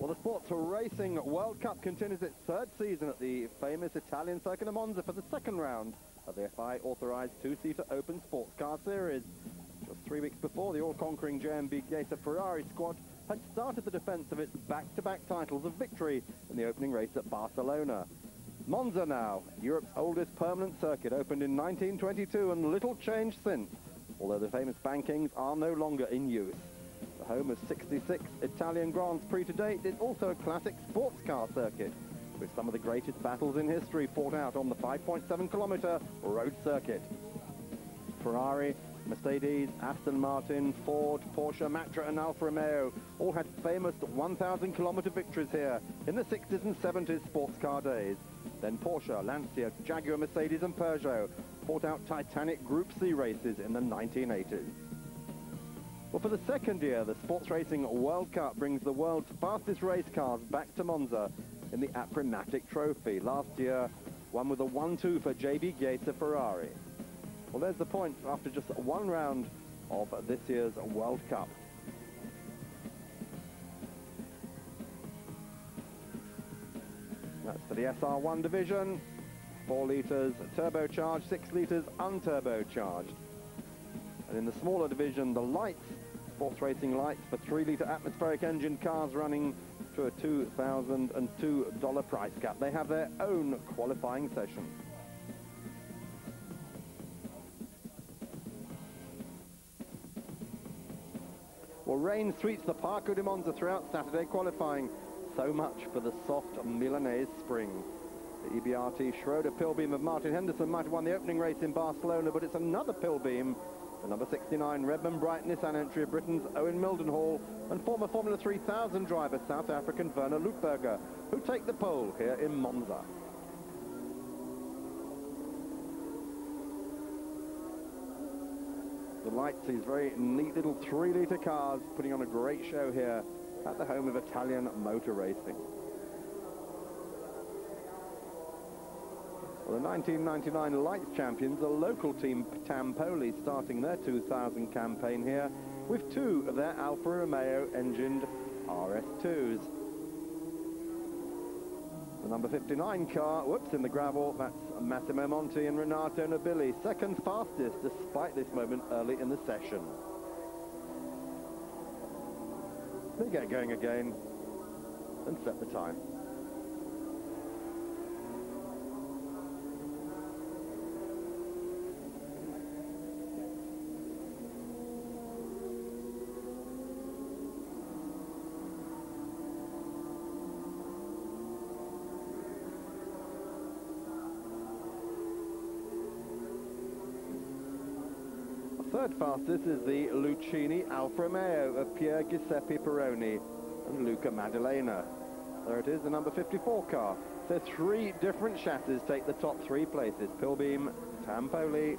Well, the Sports Racing World Cup continues its third season at the famous Italian circuit of Monza for the second round of the FI-authorised two-seater open sports car series. Just 3 weeks before, the all-conquering JMB Gator Ferrari squad had started the defence of its back-to-back titles of victory in the opening race at Barcelona. Monza now, Europe's oldest permanent circuit, opened in 1922 and little changed since, although the famous bankings are no longer in use. The home of 66 Italian Grands Prix to date, is also a classic sports car circuit, with some of the greatest battles in history fought out on the 5.7-kilometre road circuit. Ferrari, Mercedes, Aston Martin, Ford, Porsche, Matra and Alfa Romeo all had famous 1,000-kilometre victories here in the 60s and 70s sports car days. Then Porsche, Lancia, Jaguar, Mercedes and Peugeot fought out titanic Group C races in the 1980s. Well, for the second year, the Sports Racing World Cup brings the world's fastest race cars back to Monza in the Aprimatic Trophy. Last year, won with a 1-2 for JB Gator Ferrari. Well, there's the point after just one round of this year's World Cup. That's for the SR1 division. 4 litres turbocharged, 6 litres unturbocharged. And in the smaller division, the lights, Sports Racing lights for 3-litre atmospheric engine cars running to a $2,002 price cap. They have their own qualifying session. Well, rain sweeps the Parco di Monza throughout Saturday qualifying. So much for the soft Milanese spring. The EBRT Schroeder Pillbeam of Martin Henderson might have won the opening race in Barcelona, but it's another Pillbeam, the number 69 Redmond Bright Nissan entry of Britain's Owen Mildenhall and former Formula 3000 driver South African Werner Lutberger, who take the pole here in Monza. The lights, these very neat little 3-litre cars, putting on a great show here at the home of Italian motor racing. Well, the 1999 Lights champions, the local team Tampoli, starting their 2000 campaign here with 2 of their Alfa Romeo engined RS2s. The number 59 car, whoops, in the gravel, that's Massimo Monti and Renato Nobili, second fastest despite this moment early in the session. They get going again and set the time. Third fastest is the Lucchini Alfa Romeo of Pier Giuseppe Peroni and Luca Maddalena. There it is, the number 54 car. So 3 different chassis take the top 3 places: Pillbeam, Tampoli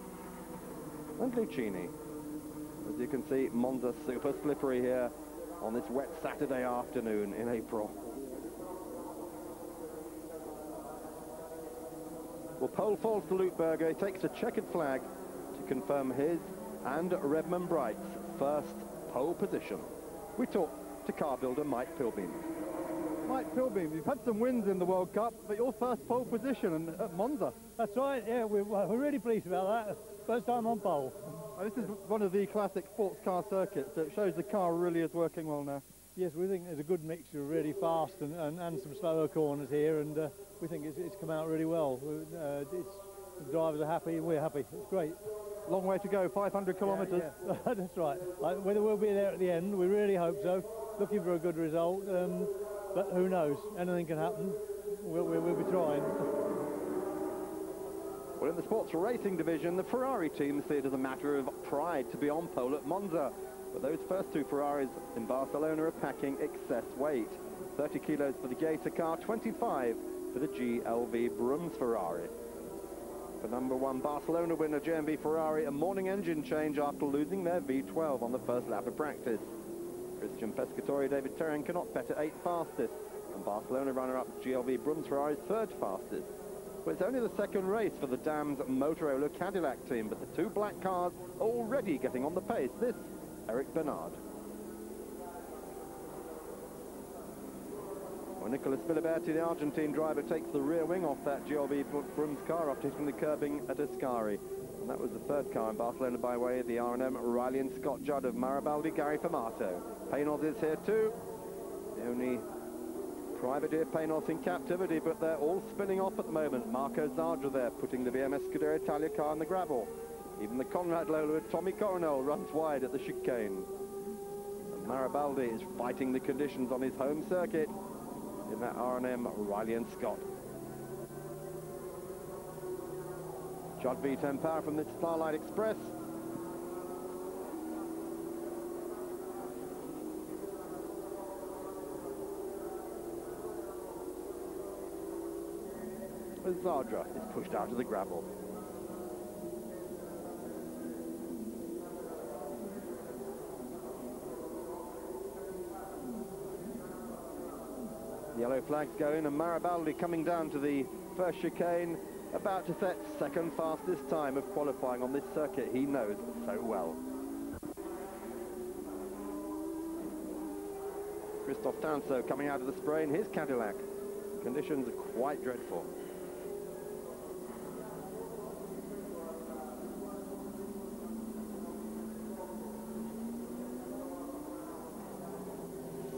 and Lucchini. As you can see, Monza super slippery here on this wet Saturday afternoon in April. Well, pole falls to Lutberger. He takes a checkered flag to confirm his and Redmond Bright's first pole position. We talked to car builder Mike Pillbeam. Mike Pillbeam, you've had some wins in the World Cup, but your first pole position at Monza. That's right, yeah, we're really pleased about that. First time on pole. This is one of the classic sports car circuits, so it shows the car really is working well now. Yes, we think there's a good mixture of really fast and some slower corners here, and we think it's come out really well. The drivers are happy, we're happy. It's great. Long way to go, 500 kilometres. Yeah. That's right. Whether we'll be there at the end, we really hope so. Looking for a good result, but who knows? Anything can happen. We'll be trying. Well, in the sports racing division, the Ferrari team see it as a matter of pride to be on pole at Monza. But those first 2 Ferraris in Barcelona are packing excess weight. 30 kilos for the Gator car, 25 for the GLV Brums Ferrari. For number 1 Barcelona winner JMB Ferrari, a morning engine change after losing their V12 on the first lap of practice. Christian Pescatori, David Terran cannot bet at 8th fastest, and Barcelona runner-up GLV Brums Ferrari's 3rd fastest. Well, it's only the second race for the Dams Motorola Cadillac team, but the 2 black cars already getting on the pace. This, Eric Bernard. Well, Nicolas Filiberti, the Argentine driver, takes the rear wing off that GLB Brooms car after hitting the curbing at Ascari. And that was the third car in Barcelona by way of the R&M Riley and Scott Judd of Maribaldi, Gary Formato. Paynos is here too. The only privateer Paynos in captivity, but they're all spinning off at the moment. Marco Zardra there, putting the BMS Scuderia Italia car in the gravel. Even the Conrad Lola with Tommy Coronel runs wide at the chicane. And Maribaldi is fighting the conditions on his home circuit in that R&M Riley and Scott. Judd V10 power from the Starlight Express. As Zardra is pushed out of the gravel. Yellow flags going, and Maribaldi coming down to the first chicane, about to set second fastest time of qualifying on this circuit he knows so well. Christophe Tanso coming out of the spray in his Cadillac. Conditions are quite dreadful.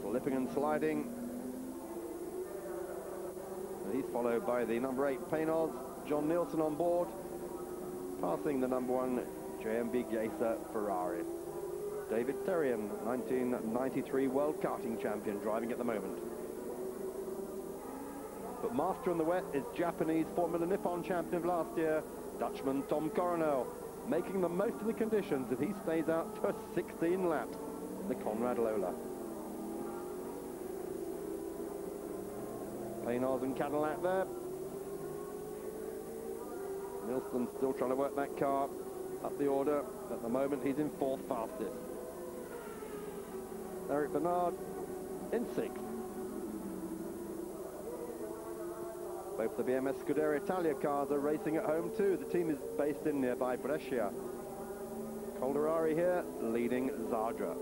Slipping and sliding. He's followed by the number 8 Paynos, John Nielsen on board, passing the number 1 JMB Gaser Ferrari. David Terrian, 1993 World Karting Champion, driving at the moment. But master on the wet is Japanese Formula Nippon champion of last year, Dutchman Tom Coronel, making the most of the conditions if he stays out for 16 laps in the Conrad Lola. Paynos and Cadillac there. Nielsen still trying to work that car up the order. At the moment, he's in 4th fastest. Eric Bernard in 6th. Both the BMS Scuderia Italia cars are racing at home too. The team is based in nearby Brescia. Calderari here leading Zardra.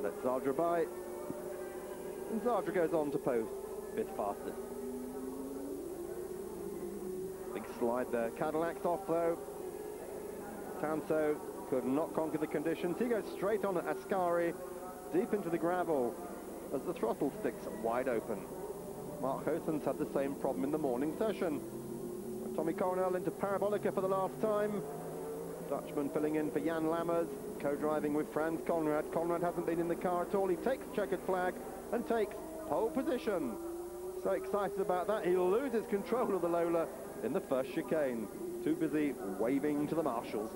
Let Zardra by, and Zardra goes on to post 5th fastest. Big slide there. Cadillac's off though. Tanso could not conquer the conditions. He goes straight on at Ascari, deep into the gravel, as the throttle sticks wide open. Mark Hosen's had the same problem in the morning session. Tommy Coronel into Parabolica for the last time. Dutchman filling in for Jan Lammers, co-driving with Franz Conrad. Conrad hasn't been in the car at all. He takes checkered flag and takes pole position. So excited about that, he loses control of the Lola in the first chicane. Too busy waving to the marshals.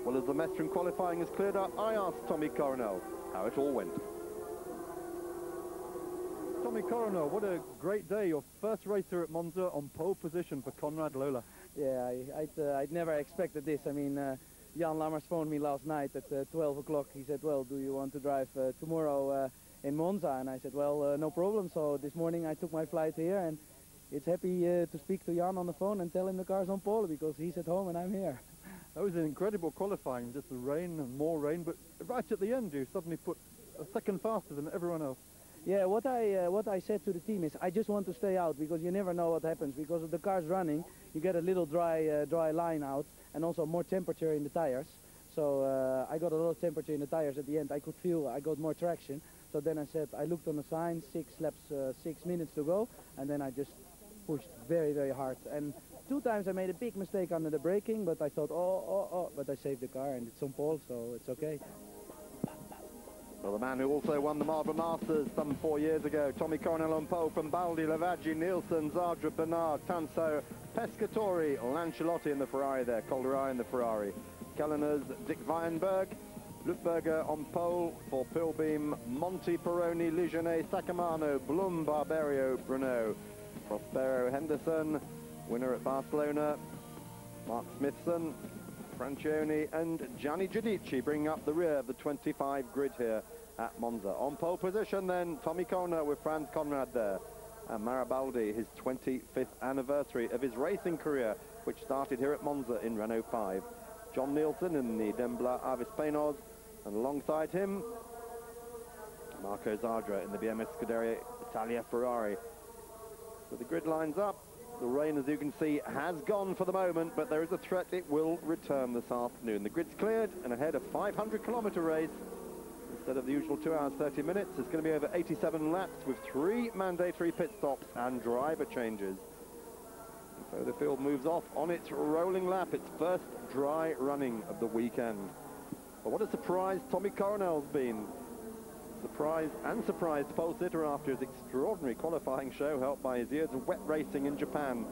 Well, as the Mestrin qualifying is cleared up, I asked Tommy Coronel how it all went. Tommy Coronel, what a great day. Your first race here at Monza on pole position for Conrad Lola. Yeah, I'd never expected this. I mean, Jan Lammers phoned me last night at 12 o'clock. He said, well, do you want to drive tomorrow in Monza? And I said, well, no problem. So this morning I took my flight here, and it's happy to speak to Jan on the phone and tell him the car's on pole, because he's at home and I'm here. That was an incredible qualifying, just the rain and more rain, but right at the end you suddenly put a second faster than everyone else. Yeah, what I said to the team is I just want to stay out, because you never know what happens. Because if the car's running, you get a little dry line out, and also more temperature in the tires. So I got a lot of temperature in the tires at the end. I could feel I got more traction. So then I said, I looked on the sign, 6 laps, 6 minutes to go, and then I just pushed very, very hard. And 2 times I made a big mistake under the braking, but I thought, oh, but I saved the car, and it's on pole, so it's okay. Well, the man who also won the Marlborough Masters some 4 years ago, Tommy Coronel on pole from Baldi, Lavaggi, Nielsen, Zardra, Bernard, Tanso, Pescatori, Lancialotti in the Ferrari there, Calderai in the Ferrari. Kellener's Dick Weinberg, Lutberger on pole for Pilbeam, Monti, Peroni, Ligenet, Sacamano, Blum, Barberio, Bruno, Prospero, Henderson, winner at Barcelona, Mark Smithson, Francioni and Gianni Giudici bringing up the rear of the 25 grid here at Monza. On pole position then, Tommy Coronel with Franz Conrad there. And Maribaldi, his 25th anniversary of his racing career, which started here at Monza in Renault 5. John Nielsen in the Dembla Avis Penos, and alongside him, Marco Zadra in the BMW Scuderia Italia Ferrari. So the grid lines up. The rain, as you can see, has gone for the moment, but there is a threat it will return this afternoon. The grid's cleared, and ahead a 500-kilometre race. Instead of the usual 2 hours 30 minutes, it's going to be over 87 laps with 3 mandatory pit stops and driver changes. So the field moves off on its rolling lap, its first dry running of the weekend. But what a surprise Tommy Coronel's been. Surprised and surprised pole sitter after his extraordinary qualifying show, helped by his years of wet racing in Japan.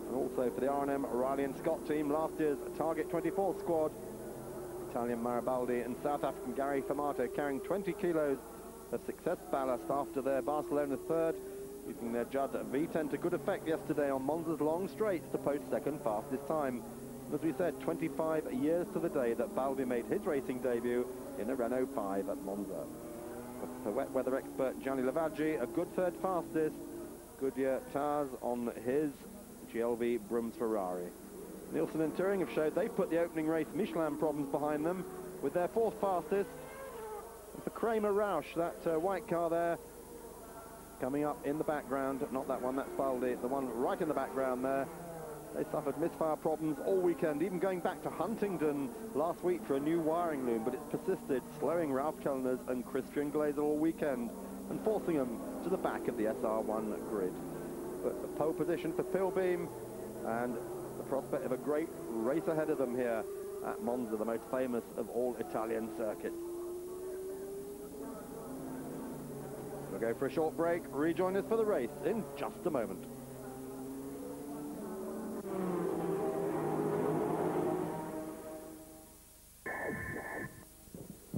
And also for the R&M Riley and Scott team, last year's Target 24 squad, Italian Maribaldi and South African Gary Famato carrying 20 kilos of success ballast after their Barcelona third, using their Judd V10 to good effect yesterday on Monza's long straights to post second fastest time. As we said, 25 years to the day that Baldi made his racing debut in a Renault 5 at Monza. The wet weather expert Gianni Lavaggi, a good third fastest. Goodyear Tars on his GLV Brooms Ferrari. Nielsen and Turing have showed they've put the opening race Michelin problems behind them with their fourth fastest. And for Kramer Rausch, that white car there, coming up in the background, not that one, that's Baldi, the one right in the background there. They suffered misfire problems all weekend, even going back to Huntingdon last week for a new wiring loom, but it's persisted, slowing Ralph Kellner's and Christian Glazer all weekend and forcing them to the back of the SR1 grid. But the pole position for Pilbeam and the prospect of a great race ahead of them here at Monza, the most famous of all Italian circuits. We'll go for a short break, rejoin us for the race in just a moment.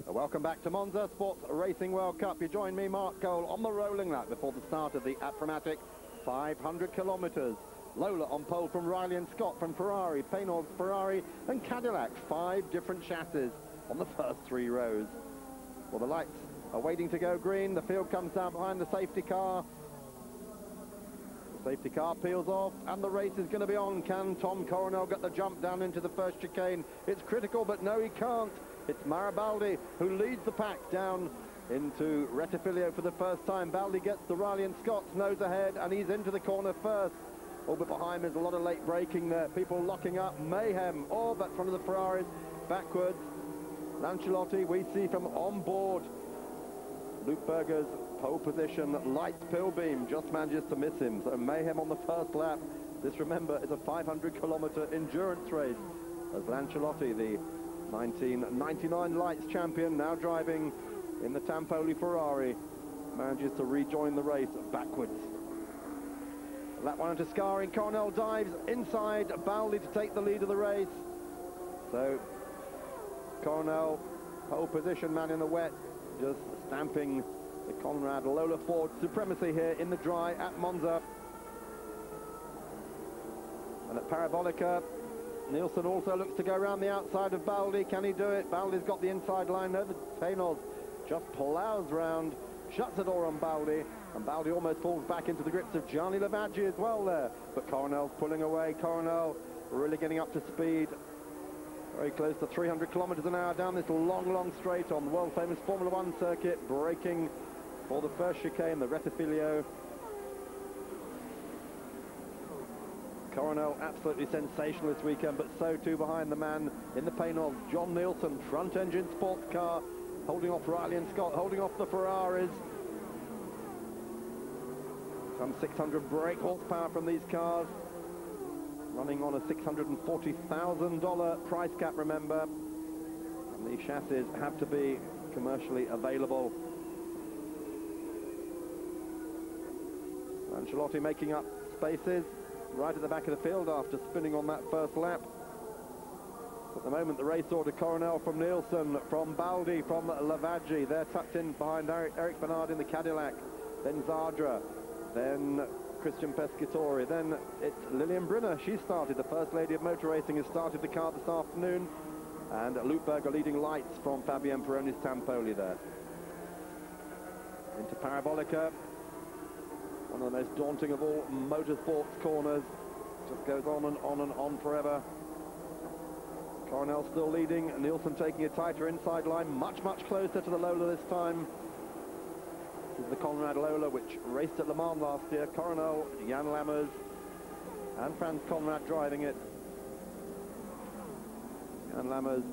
Welcome back to Monza Sports Racing World Cup. You join me, Mark Cole, on the rolling lap before the start of the Apromatic 500 kilometres. Lola on pole from Riley and Scott from Ferrari, Paynor's Ferrari and Cadillac. 5 different chassis on the first 3 rows. Well, the lights are waiting to go green. The field comes down behind the safety car. The safety car peels off and the race is going to be on. Can Tom Coronel get the jump down into the first chicane? It's critical, but no, he can't. It's Maribaldi who leads the pack down into Rettifilio for the first time. Baldi gets the Riley and Scott's nose ahead and he's into the corner first. All but behind there's a lot of late braking there. People locking up. Mayhem all but front of the Ferraris backwards. Lancilotti we see from on board. Luke Berger's pole position, lights Pilbeam, just manages to miss him. So Mayhem on the first lap. This, remember, is a 500-kilometre endurance race. As Lancilotti, the 1999 Lights champion, now driving in the Tampoli Ferrari, manages to rejoin the race backwards. Lap 1 into Scaring. Coronel dives inside Baldi to take the lead of the race. So Coronel, pole position man in the wet, just stamping the Conrad Lola Ford supremacy here in the dry at Monza. And at Parabolica, Nielsen also looks to go around the outside of Baldi. Can he do it? Baldi's got the inside line. No, the Paynos just plows round, shuts the door on Baldi, and Baldi almost falls back into the grips of Gianni Lavaggi as well there. But Coronel's pulling away. Coronel really getting up to speed. Very close to 300 kilometers an hour down this long straight on the world-famous Formula 1 circuit, braking for the first chicane, the Rettifilio. Coronel absolutely sensational this weekend, but so too behind the man in the Paynos, John Nielsen, front-engine sports car, holding off Riley and Scott, holding off the Ferraris. Some 600 brake horsepower from these cars, running on a $640,000 price cap, remember. And these chassis have to be commercially available. Ancelotti making up spaces right at the back of the field after spinning on that first lap. At the moment, the race order: Coronel from Nielsen, from Baldi, from Lavaggi. They're tucked in behind Eric Bernard in the Cadillac. Then Zadra, then Christian Pescatori, then it's Lillian Brunner. She started, the First Lady of Motor Racing, has started the car this afternoon. And Luke Berger leading lights from Fabien Peroni's Tampoli there. Into Parabolica. One of the most daunting of all motorsports corners. Just goes on and on and on forever. Coronel still leading, Nielsen taking a tighter inside line, much closer to the Lola this time. This is the Conrad Lola, which raced at Le Mans last year. Coronel, Jan Lammers, and Franz Conrad driving it. Jan Lammers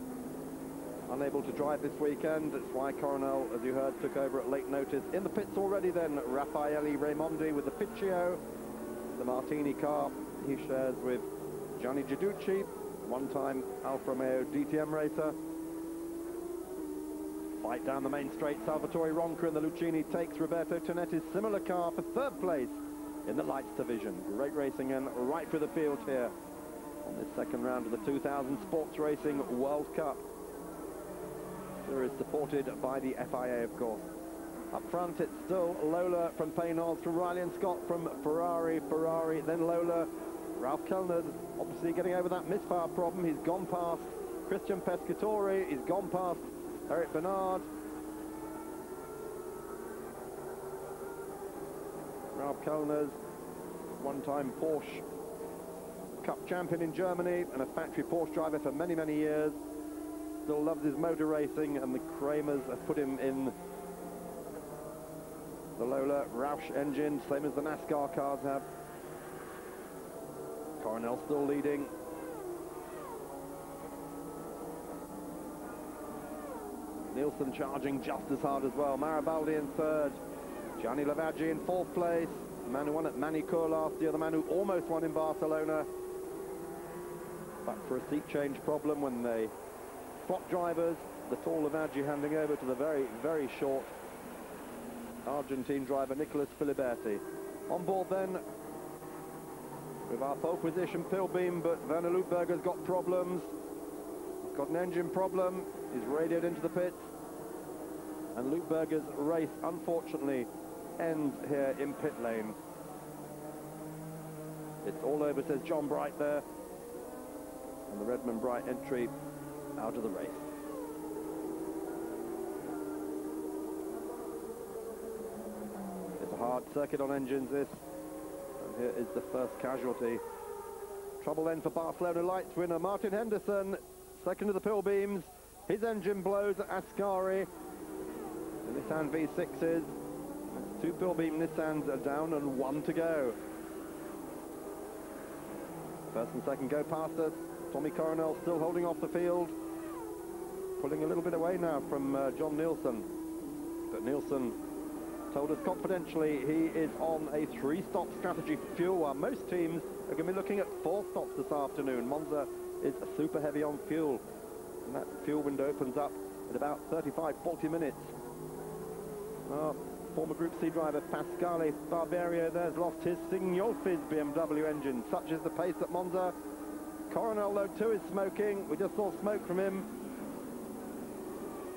unable to drive this weekend. That's why Coronel, as you heard, took over at late notice. In the pits already then, Raffaele Raimondi with the Ficcio, the Martini car he shares with Gianni Giudici, one-time Alfa Romeo DTM racer. Fight down the main straight, Salvatore Ronca in the Lucchini takes Roberto Tonetti's similar car for third place in the lights division. Great racing and right through the field here on this second round of the 2000 Sports Racing World Cup. Series supported by the FIA, of course. Up front, it's still Lola from Paynolds, from Riley and Scott from Ferrari, then Lola. Ralph Kellner obviously getting over that misfire problem. He's gone past Christian Pescatore, he's gone past Eric Bernard. Ralph Kellner's one-time Porsche Cup champion in Germany and a factory Porsche driver for many years. Still loves his motor racing, and the Kramers have put him in the Lola Roush engine, same as the NASCAR cars have. Coronel still leading. Nielsen charging just as hard as well. Maribaldi in third. Gianni Lavaggi in fourth place. The man who won at Manicure last year, the man who almost won in Barcelona. But for a seat change problem when they swap drivers, the tall Lavaggi handing over to the very short Argentine driver Nicolas Filiberti. On board then with our pole position Pilbeam, but Werner Lutberger's got problems. He's got an engine problem. He's radioed into the pits. And Lutberger's race, unfortunately, ends here in pit lane. It's all over, says John Bright there. And the Redmond Bright entry out of the race. It's a hard circuit on engines, this. And here is the first casualty. Trouble then for Barcelona Lights winner Martin Henderson, second of the Pilbeams. His engine blows at Ascari. The Nissan V6s. Two Pilbeam Nissans are down and one to go. First and second go past us. Tommy Coronel still holding off the field. Pulling a little bit away now from John Nielsen. But Nielsen told us confidentially he is on a 3-stop strategy for fuel, while most teams are going to be looking at 4 stops this afternoon. Monza is super heavy on fuel, and that fuel window opens up at about 35-40 minutes. Our former Group C driver Pasquale Barberio there's lost his Signolfi's BMW engine. Such is the pace at Monza. Coronel, though, too, is smoking. We just saw smoke from him.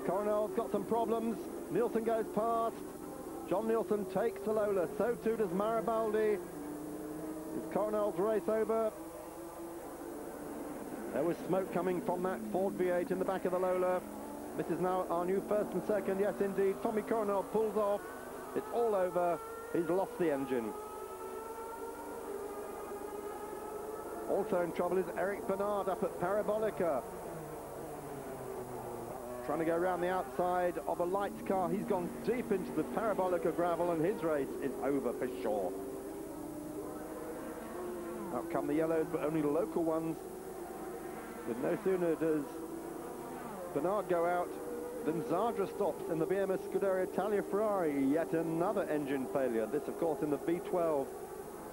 Coronel's got some problems. Nielsen goes past. John Nielsen takes the Lola. So too does Maribaldi. Is Coronel's race over? There was smoke coming from that Ford V8 in the back of the Lola. This is now our new first and second. Yes, indeed. Tommy Coronel pulls off. It's all over. He's lost the engine. Also in trouble is Eric Bernard up at Parabolica. Trying to go around the outside of a lights car. He's gone deep into the Parabolica gravel, and his race is over for sure. Out come the yellows, but only the local ones. But no sooner does Bernard go out than Zadra stops in the BMS Scuderia Italia Ferrari. Yet another engine failure. This, of course, in the V12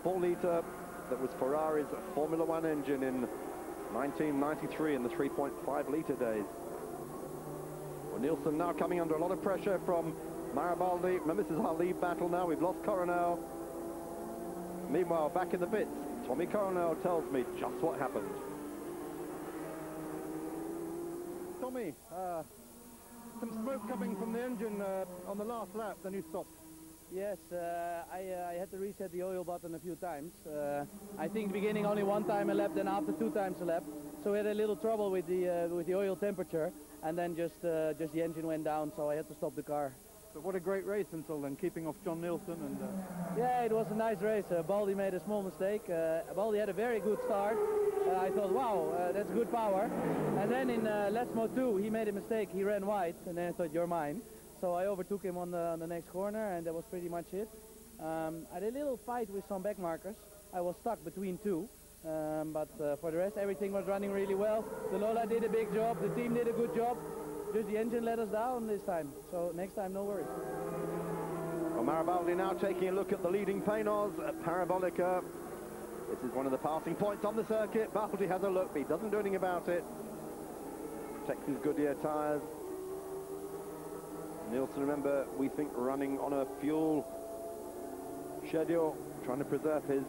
4-litre that was Ferrari's Formula One engine in 1993 in the 3.5-litre days. Well, Nielsen now coming under a lot of pressure from Maribaldi. Remember, this is our lead battle now. We've lost Coronel. Meanwhile, back in the pits, Tommy Coronel tells me just what happened. Tommy, some smoke coming from the engine on the last lap, then you stopped. Yes, I had to reset the oil button a few times. I think beginning only 1 time a lap, then after 2 times a lap. So we had a little trouble with the oil temperature, and then just the engine went down, so I had to stop the car. But what a great race until then, keeping off John Nielsen and... Yeah, it was a nice race. Baldy made a small mistake. Baldy had a very good start. I thought, wow, that's good power. And then in Let's Mo 2, he made a mistake. He ran wide, and then I thought, you're mine. So I overtook him on the next corner, and that was pretty much it. I had a little fight with some back markers. I was stuck between two. But for the rest, everything was running really well. The Lola did a big job. The team did a good job. Just the engine let us down this time. So next time, no worries. Well, Maribaldi now taking a look at the leading Paynos at Parabolica. This is one of the passing points on the circuit. Baldi has a look, but he doesn't do anything about it. Protects his Goodyear tyres. Nielsen, remember, we think running on a fuel schedule, trying to preserve his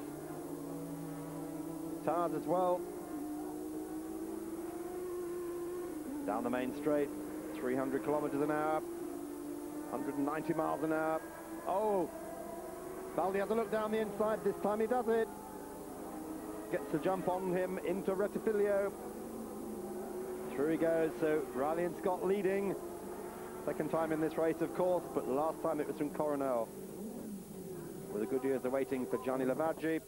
tyres as well. Down the main straight, 300 kilometers an hour, 190 miles an hour. Oh, Baldi has a look down the inside. This time he does it. Gets a jump on him into Rettifilio. Through he goes. So Riley and Scott leading. Second time in this race, of course, but last time it was from Coronel. Well, the Goodyears are waiting for Gianni Lavaggi.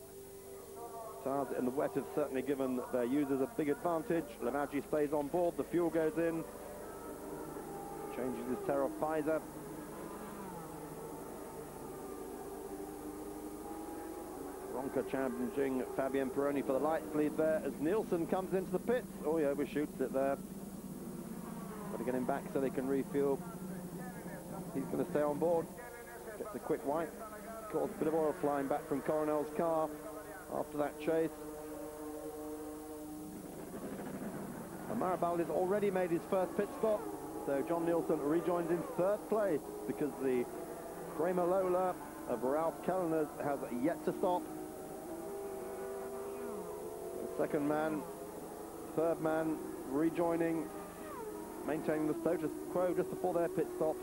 Tires in the wet have certainly given their users a big advantage. Lavaggi stays on board, the fuel goes in. Changes his tail-off visor. Ronca challenging Fabian Peroni for the lights lead there as Nielsen comes into the pits. Oh, he overshoots it there. Got to get him back so they can refuel. He's going to stay on board. Gets a quick wipe. Of course, a bit of oil flying back from Coronel's car after that chase. And Maribaldi's already made his first pit stop, so John Nielsen rejoins in third place because the Kramer Lola of Ralph Kellner has yet to stop. The second man, third man rejoining, maintaining the status quo just before their pit stops.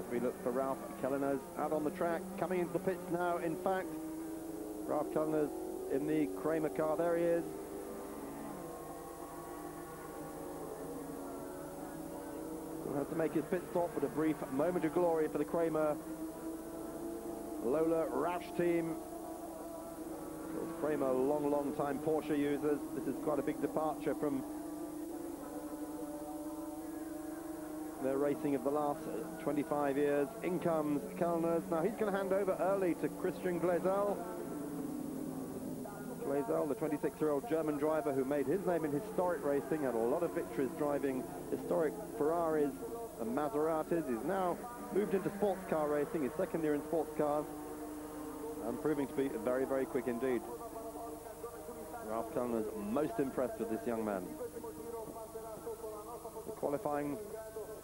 As we look for Ralph Kellner's out on the track, coming into the pits now, in fact. Ralph Kellner's in the Kramer car, there he is. He'll have to make his pit stop with a brief moment of glory for the Kramer Lola Roush team. Those Kramer long time Porsche users. This is quite a big departure from their racing of the last 25 years. In comes Kellner's. Now he's going to hand over early to Christian Glezel. Glezel, the 26-year-old German driver who made his name in historic racing, had a lot of victories driving historic Ferraris and Maseratis. He's now moved into sports car racing, his second year in sports cars, and proving to be very quick indeed. Ralph Kellner's most impressed with this young man. The qualifying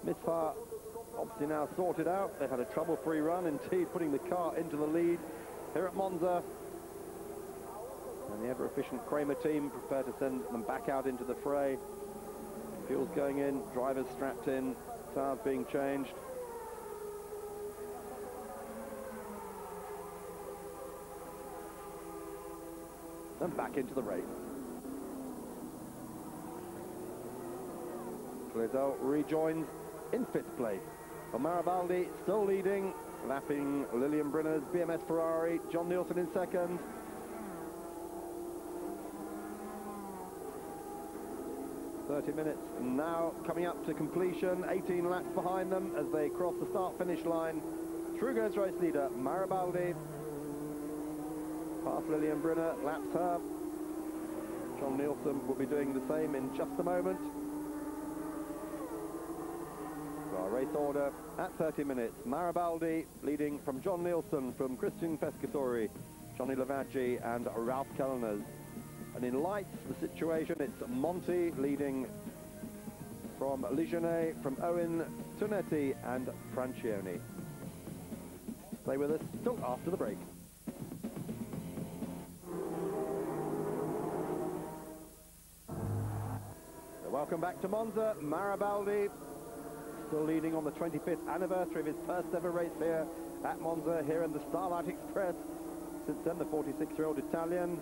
misfire obviously now sorted out. They had a trouble-free run, indeed, putting the car into the lead here at Monza. And the ever-efficient Kramer team prepared to send them back out into the fray. Fuel's going in, drivers strapped in, tires being changed. And back into the race. Glezel rejoins in fifth place. Maribaldi still leading, lapping Lilian Brunner's BMS Ferrari. John Nielsen in second. "30 minutes now coming up to completion, 18 laps behind them as they cross the start-finish line. Through goes race leader Maribaldi. Past Lilian Brunner, laps her. John Nielsen will be doing the same in just a moment. So our race order at 30 minutes. Maribaldi leading from John Nielsen, from Christian Pescatori, Johnny Lavaggi and Ralph Kellner. And in lights, the situation, it's Monti leading from Ligenet, from Owen, Tonetti and Francioni. Stay with us till after the break. So welcome back to Monza. Maribaldi still leading on the 25th anniversary of his first ever race here at Monza, here in the Starlight Express. Since then, the 46-year-old Italian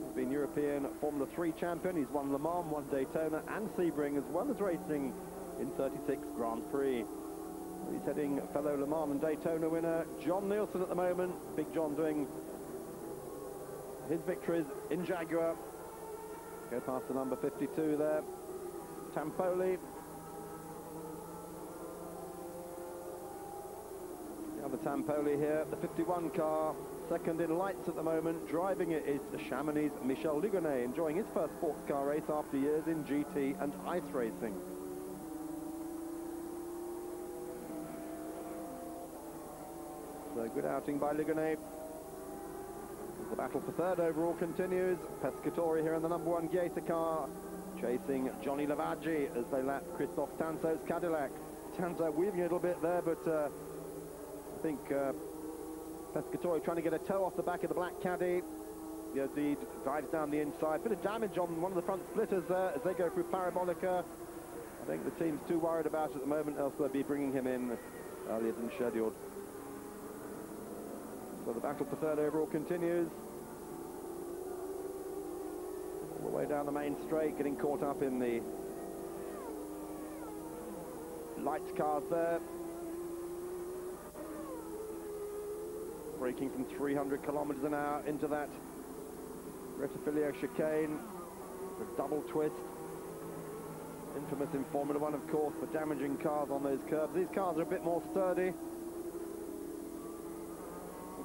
has been European Formula 3 champion. He's won Le Mans, won Daytona and Sebring, as well as racing in 36 Grand Prix. He's heading fellow Le Mans and Daytona winner John Nielsen at the moment. Big John doing his victories in Jaguar. Go past the number 52 there. Tampoli. The other Tampoli here, the 51 car, second in lights at the moment. Driving it is the Chamonix Michel Lugonet, enjoying his first sports car race after years in GT and ice racing. So good outing by Lugonet. The battle for third overall continues. Pescatori here in the number 1 Gaeta car, chasing Johnny Lavaggi as they lap Christophe Tanso's Cadillac. Tanso weaving a little bit there, but I think Pescatori trying to get a toe off the back of the black caddy. Yazid drives down the inside. Bit of damage on one of the front splitters there as they go through Parabolica. I think the team's too worried about it at the moment, else they'll be bringing him in earlier than scheduled. So the battle for third overall continues. All the way down the main straight, getting caught up in the lights cars there. Braking from 300 kilometers an hour into that Rettifilio chicane. It's a double twist. Infamous in Formula One, of course, for damaging cars on those curves. These cars are a bit more sturdy.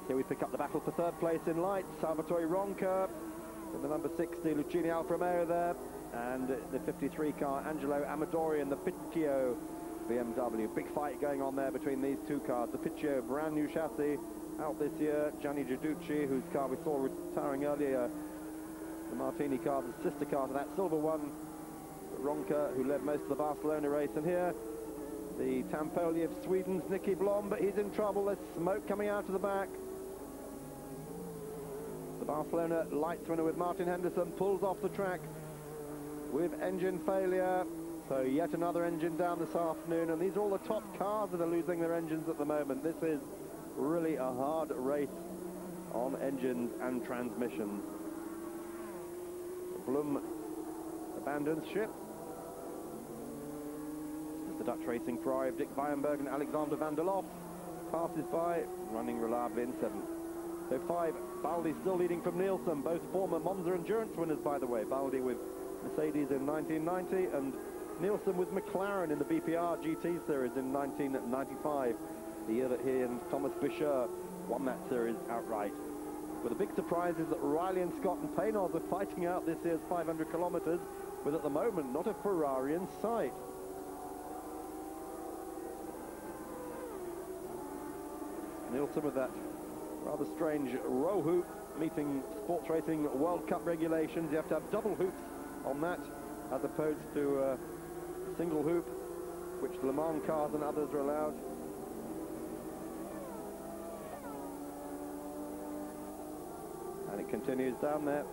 Here we pick up the battle for third place in lights. Salvatore Ronca, and the number 60, Lucchini Alfa Romeo there, and the 53 car, Angelo Amadori and the Piccio BMW. Big fight going on there between these two cars. The Piccio, brand new chassis, out this year. Gianni Giuducci, whose car we saw retiring earlier, the Martini car, the sister car to that silver one. Ronca, who led most of the Barcelona race, and here the Tampoli of Sweden's Nicky Blom, but he's in trouble. There's smoke coming out of the back. The Barcelona lights winner with Martin Henderson pulls off the track with engine failure. So yet another engine down this afternoon, and these are all the top cars that are losing their engines at the moment. This is really a hard race on engines and transmissions. Blum abandons ship. The Dutch racing Ferrari of Dick Weyenberg and Alexander van der Lof passes by, running reliably in 7th. So 5, Baldi still leading from Nielsen, both former Monza endurance winners, by the way. Baldi with Mercedes in 1990 and Nielsen with McLaren in the BPR GT series in 1995, the year that he and Thomas Bichir won that series outright. But the big surprise is that Riley and Scott and Paynos are fighting out this year's 500 kilometers, with at the moment not a Ferrari in sight. Nielsen with that rather strange row hoop, meeting sports racing World Cup regulations. You have to have double hoops on that, as opposed to single hoop, which Le Mans cars and others are allowed. And it continues down there.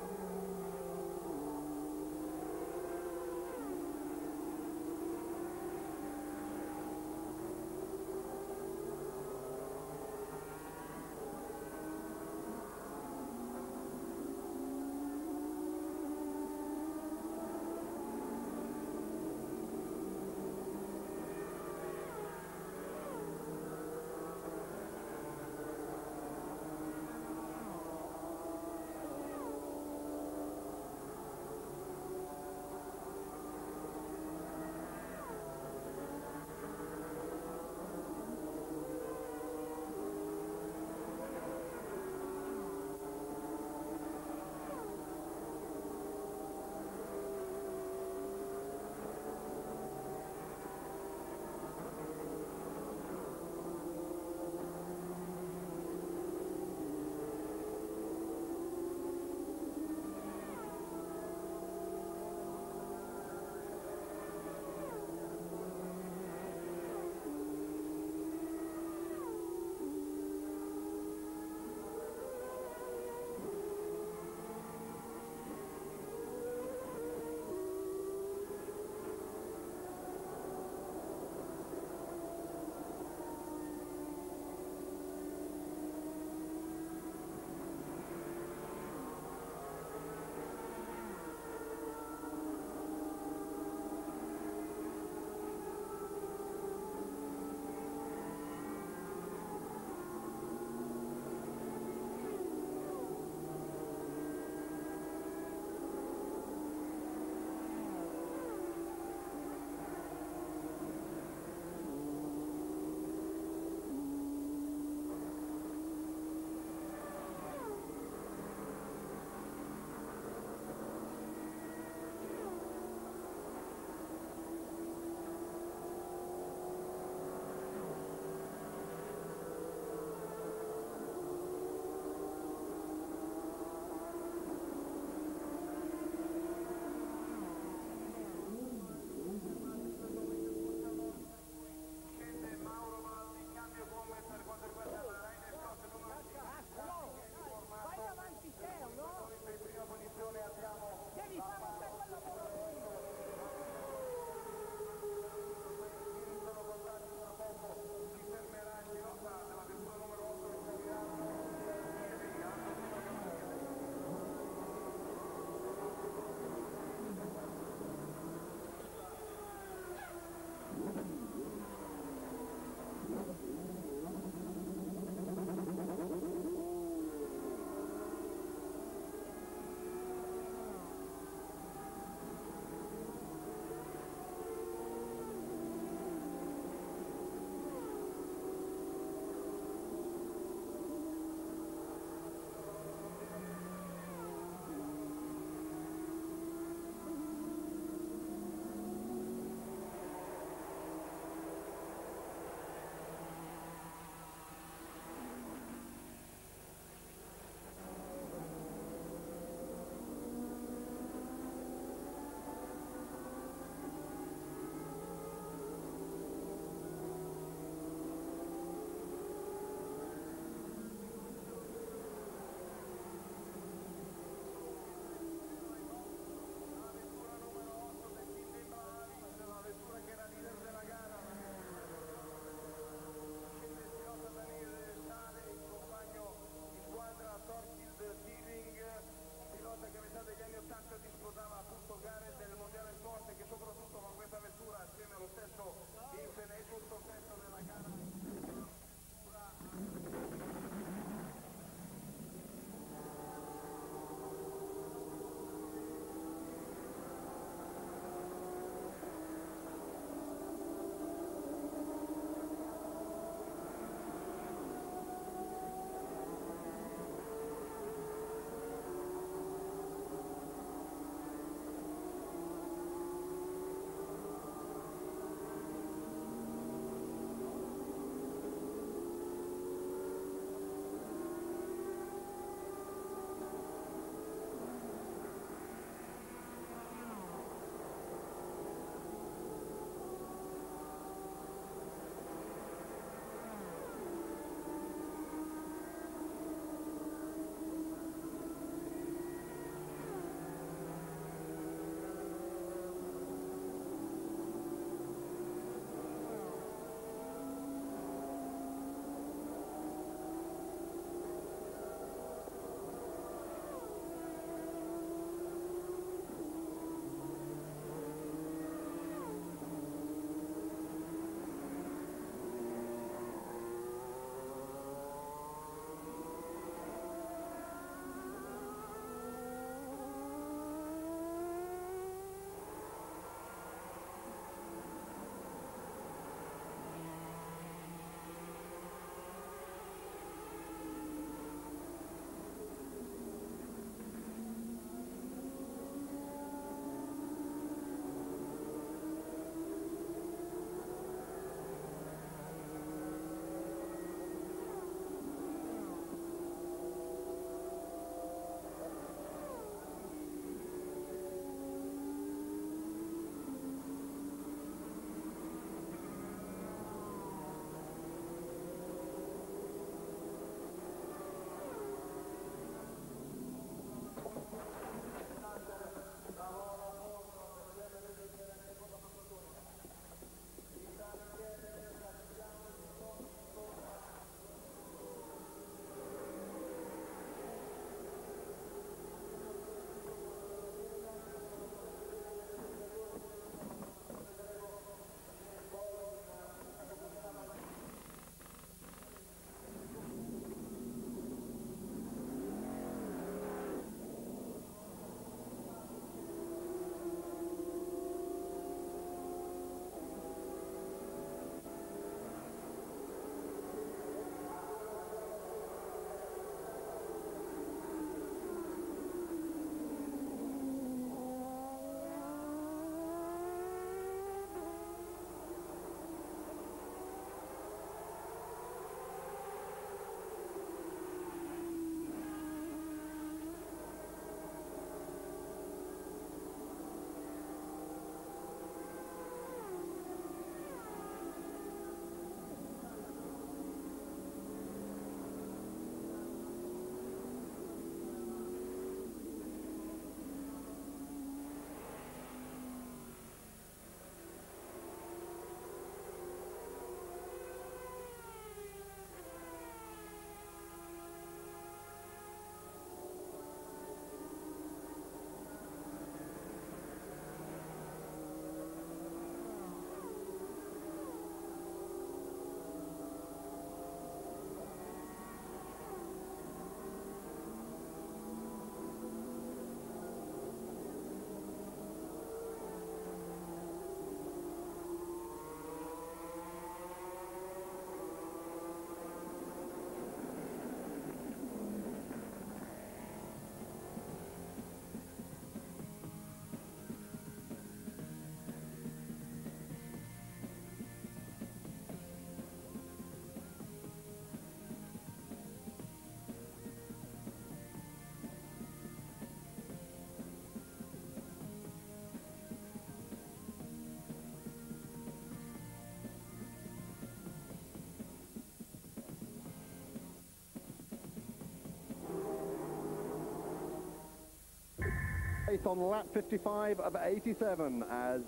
race on lap 55 of 87 as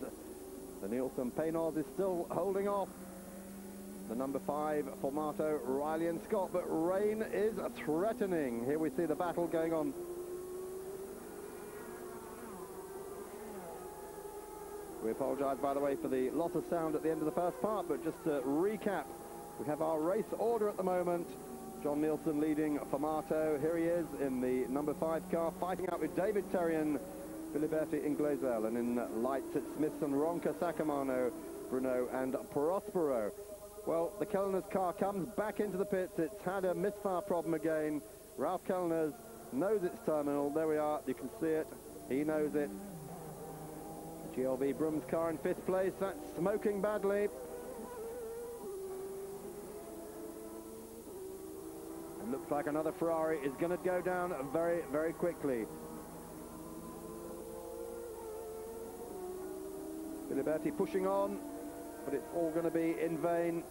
the Nielsen Paynos is still holding off the number 5 Formato, Riley and Scott, but rain is threatening. Here we see the battle going on. We apologise, by the way, for the loss of sound at the end of the first part, but just to recap, we have our race order at the moment. John Nielsen leading Formato. Here he is in the number 5 car, fighting out with David Terrien, Filiberti Inglesel, and in lights it's Smithson, Ronca, Sacamano, Bruno and Prospero. Well, the Kellner's car comes back into the pits. It's had a misfire problem again. Ralph Kellner's knows its terminal. There we are. You can see it. He knows it. GLB Broom's car in 5th place. That's smoking badly. It looks like another Ferrari is going to go down very, very quickly. Filiberti pushing on, but it's all going to be in vain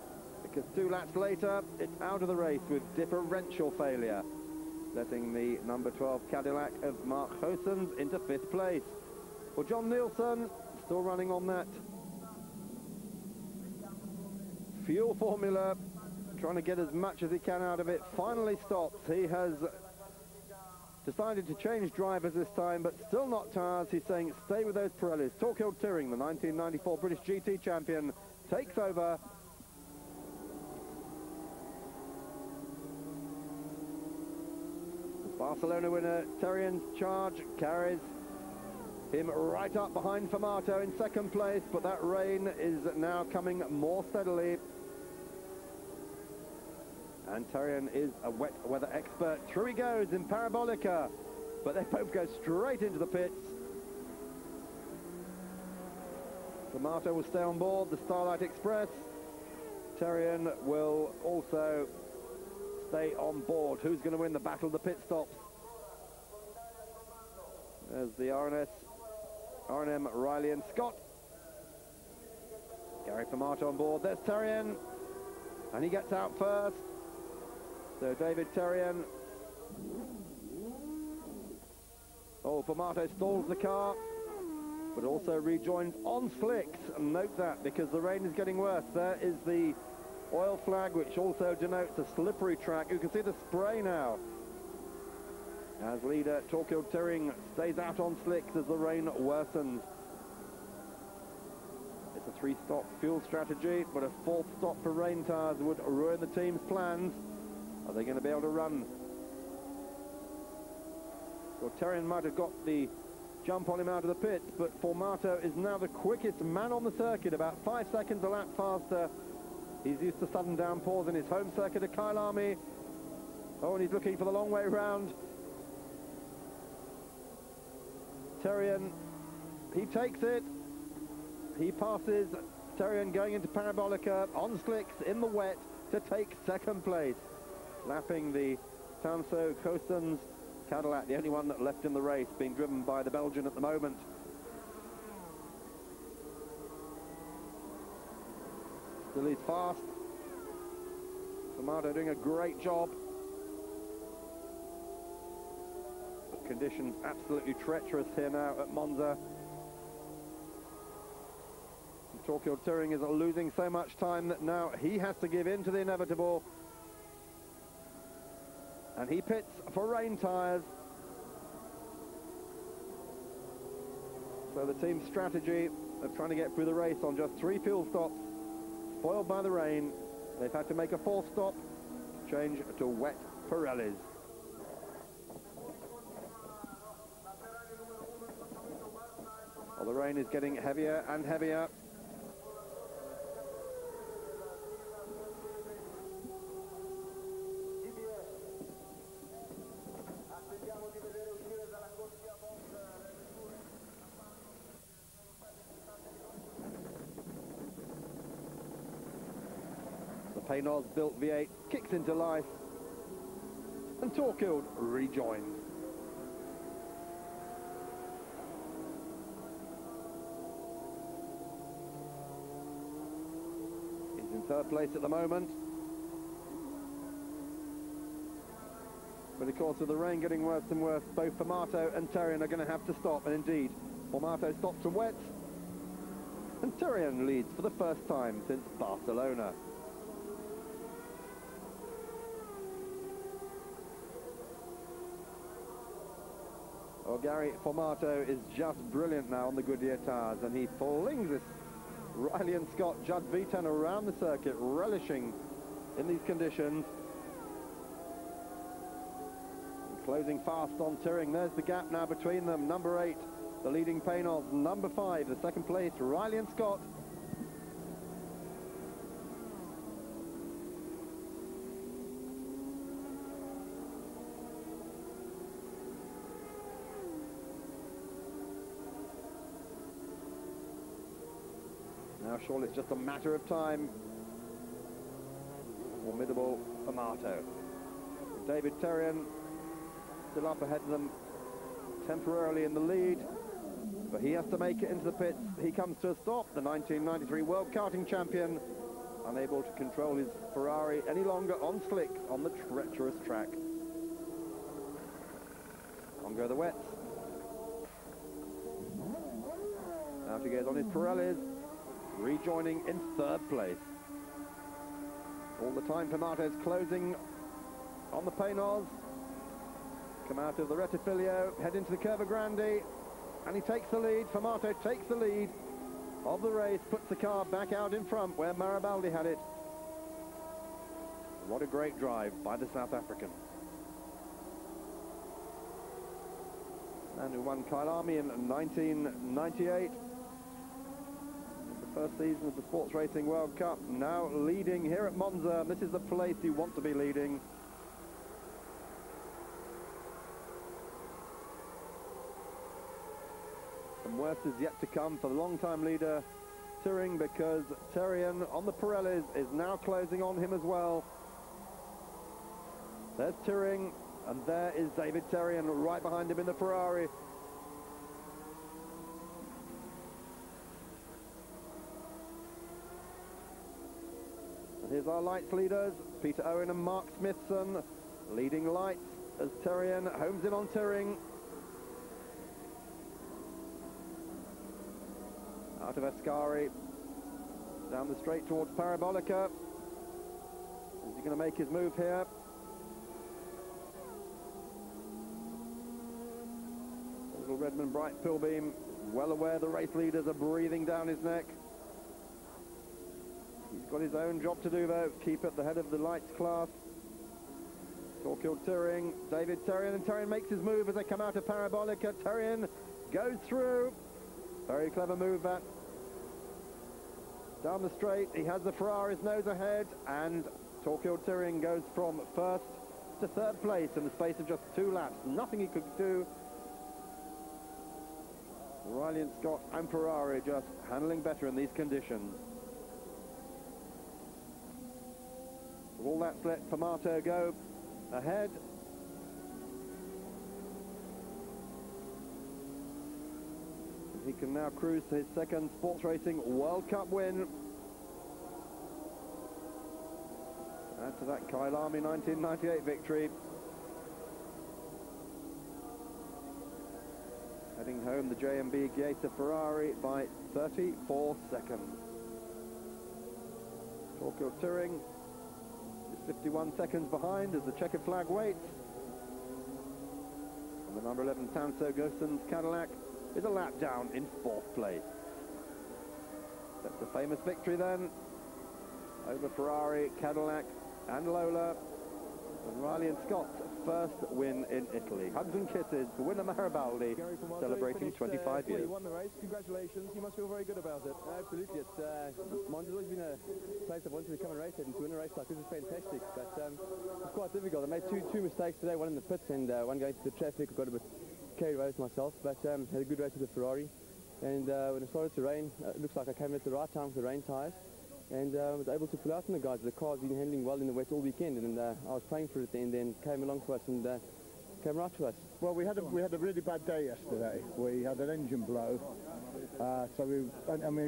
because 2 laps later it's out of the race with differential failure, letting the number 12 Cadillac of Mark Goossens into 5th place. Well, John Nielsen still running on that fuel formula, trying to get as much as he can out of it. Finally stops. He has decided to change drivers this time, but still not tires. He's saying stay with those Pirellis. Torquil Tyrring, the 1994 British GT champion, takes over. The Barcelona winner, Terrien's charge carries him right up behind Formato in 2nd place, but that rain is now coming more steadily. And Terrien is a wet weather expert. Through he goes in Parabolica, but they both go straight into the pits. Formato will stay on board the Starlight Express. Terrien will also stay on board. Who's going to win the battle of the pit stops? There's the R&M, Riley and Scott. Gary Formato on board. There's Terrien, and he gets out first. So David Terrien. Oh, Formato stalls the car, but also rejoins on slicks. And note that, because the rain is getting worse. There is the oil flag, which also denotes a slippery track. You can see the spray now, as leader Torquil Tyrring stays out on slicks as the rain worsens. It's a 3-stop fuel strategy, but a 4th stop for rain tyres would ruin the team's plans. Are they going to be able to run? Well, Terrien might have got the jump on him out of the pits, but Formato is now the quickest man on the circuit, about 5 seconds a lap faster. He's used to sudden downpours in his home circuit at Kyalami. Oh, and he's looking for the long way round. Terrien, he takes it. He passes Terrien going into Parabolica on slicks in the wet to take 2nd place, lapping the Tanso Goossens Cadillac, the only one that left in the race, being driven by the Belgian at the moment. Still he's fast. Formato doing a great job. But conditions absolutely treacherous here now at Monza. Torquil Tyrring is losing so much time that now he has to give in to the inevitable. And he pits for rain tyres. So the team's strategy of trying to get through the race on just 3 fuel stops, spoiled by the rain. They've had to make a 4th stop, change to wet Pirellis. Well, the rain is getting heavier and heavier. Paynos built V8 kicks into life, and Torquil rejoins. He's in 3rd place at the moment, But of course, with the rain getting worse and worse, both Formato and Terrien are going to have to stop. And indeed, Formato stops from wets. And Terrien leads for the first time since Barcelona. Well, Gary Formato is just brilliant now on the Goodyear tyres, and he flings this Riley and Scott Judd V10 around the circuit, relishing in these conditions. And closing fast on Tyrring. There's the gap now between them. Number 8, the leading Paynos. Number 5, the second place, Riley and Scott. Now surely it's just a matter of time. Formidable Formato. David Terrien still up ahead of them temporarily in the lead, but he has to make it into the pits. He comes to a stop, the 1993 World Karting Champion, unable to control his Ferrari any longer on slick on the treacherous track. On go the wets. Now he goes on his Pirellis, rejoining in third place. All the time Formato's closing on the Paynos. Come out of the Rettifilio, head into the Curva Grande, and he takes the lead. Formato takes the lead of the race, puts the car back out in front where Maribaldi had it. What a great drive by the South African. And who won Kyalami in 1998. The first season of the Sports Racing World Cup, now leading here at Monza. This is the place you want to be leading. And worse is yet to come for the long-time leader, Tyrring, because Terrien on the Pirellis is now closing on him as well. There's Tyrring, and there is David Terrien right behind him in the Ferrari. And here's our lights leaders, Peter Owen and Mark Smithson, leading lights as Terrien homes in on Tyrring. Out of Ascari, down the straight towards Parabolica. Is he going to make his move here? Little Redmond Bright Pilbeam, well aware the race leaders are breathing down his neck. He's got his own job to do though, keep at the head of the lights class. Torquil Tyrring, David Terrien, and Terrien makes his move as they come out of Parabolica. Terrien goes through. Very clever move that. Down the straight, he has the Ferrari's nose ahead, and Torquil Tyrring goes from first to third place in the space of just 2 laps. Nothing he could do. Riley and Scott and Ferrari just handling better in these conditions. All that's let Formato go ahead. He can now cruise to his second Sports Racing World Cup win. Add to that Kyalami 1998 victory. Heading home the JMB Gaeta Ferrari by 34 seconds. Torquil Tyrring is 51 seconds behind as the checkered flag waits. And the number 11 Tanso Gosens Cadillac is a lap down in 4th place. That's a famous victory then over Ferrari, Cadillac and Lola. And Riley and Scott's first win in Italy. Hugs and kisses for winner Maribaldi, celebrating 25 years. You won the race, congratulations. You must feel very good about it. Absolutely. Monza's always been a place I've wanted to come and race at, and to win a race like this is fantastic. But it's quite difficult. I made two mistakes today, one in the pits and one going to the traffic. I got a bit carried away with myself, but had a good race with the Ferrari. And when it started to rain, it looks like I came at the right time with the rain tyres. And was able to pull out on the guys. The car's been handling well in the wet all weekend, and I was praying for it at the end, and came along to us and came right to us. Well, we had a really bad day yesterday. We had an engine blow, so we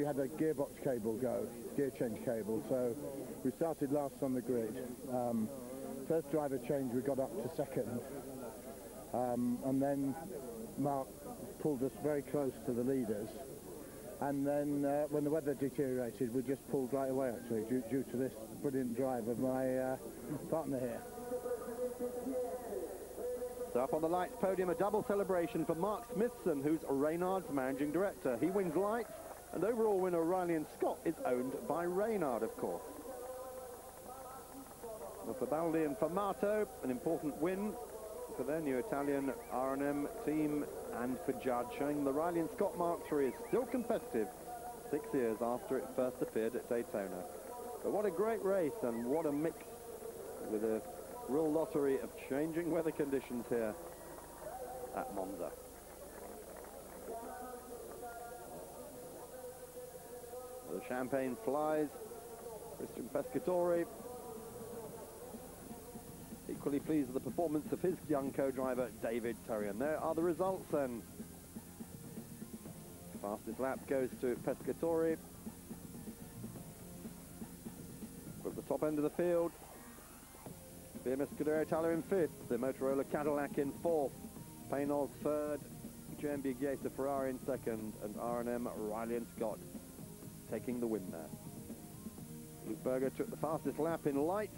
had a gearbox cable go, gear change cable. So we started last on the grid. first driver change we got up to second, and then Mark pulled us very close to the leaders, and then when the weather deteriorated we just pulled right away actually due to this brilliant drive of my partner here. So up on the lights podium, a double celebration for Mark Smithson, who's Reynard's managing director. He wins lights, and overall winner Riley and Scott is owned by Reynard, of course. Well, for Baldi and for Marto, an important win for their new Italian R&M team, and for Judd, showing the Riley and Scott Mark III is still competitive 6 years after it first appeared at Daytona. But what a great race, and what a mix with a real lottery of changing weather conditions here at Monza. The champagne flies. Christian Pescatore equally pleased with the performance of his young co-driver David Terrian. There are the results then. Fastest lap goes to Pescatore. At the top end of the field, BMS Scuderia Italia in 5th, the Motorola Cadillac in 4th, Paynos 3rd, JMB Giesa Ferrari in 2nd, and R&M Riley and Scott taking the win there. Luke Berger took the fastest lap in lights.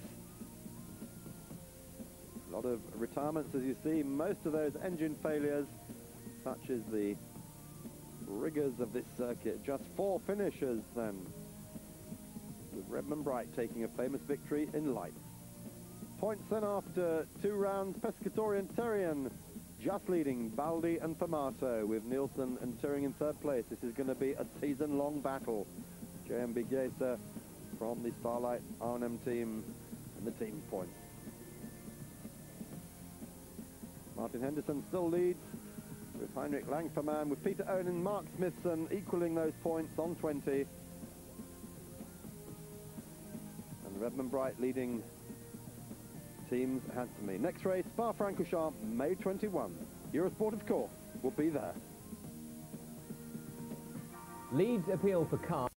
A lot of retirements, as you see, most of those engine failures, such as the rigours of this circuit. Just 4 finishers then, with Redmond Bright taking a famous victory in lights. Points then after 2 rounds, Pescatore and Terrian just leading Baldi and Famato, with Nielsen and Terrian in 3rd place. This is going to be a season-long battle. JMB Giesa from the Starlight R&M team and the team points. Martin Henderson still leads, with Heinrich Langferman, with Peter Owen and Mark Smithson equaling those points on 20. And Redmond Bright leading teams handsomely. Next race, Spa-Francorchamps, May 21. Eurosport, of course, will be there. Leeds appeal for car.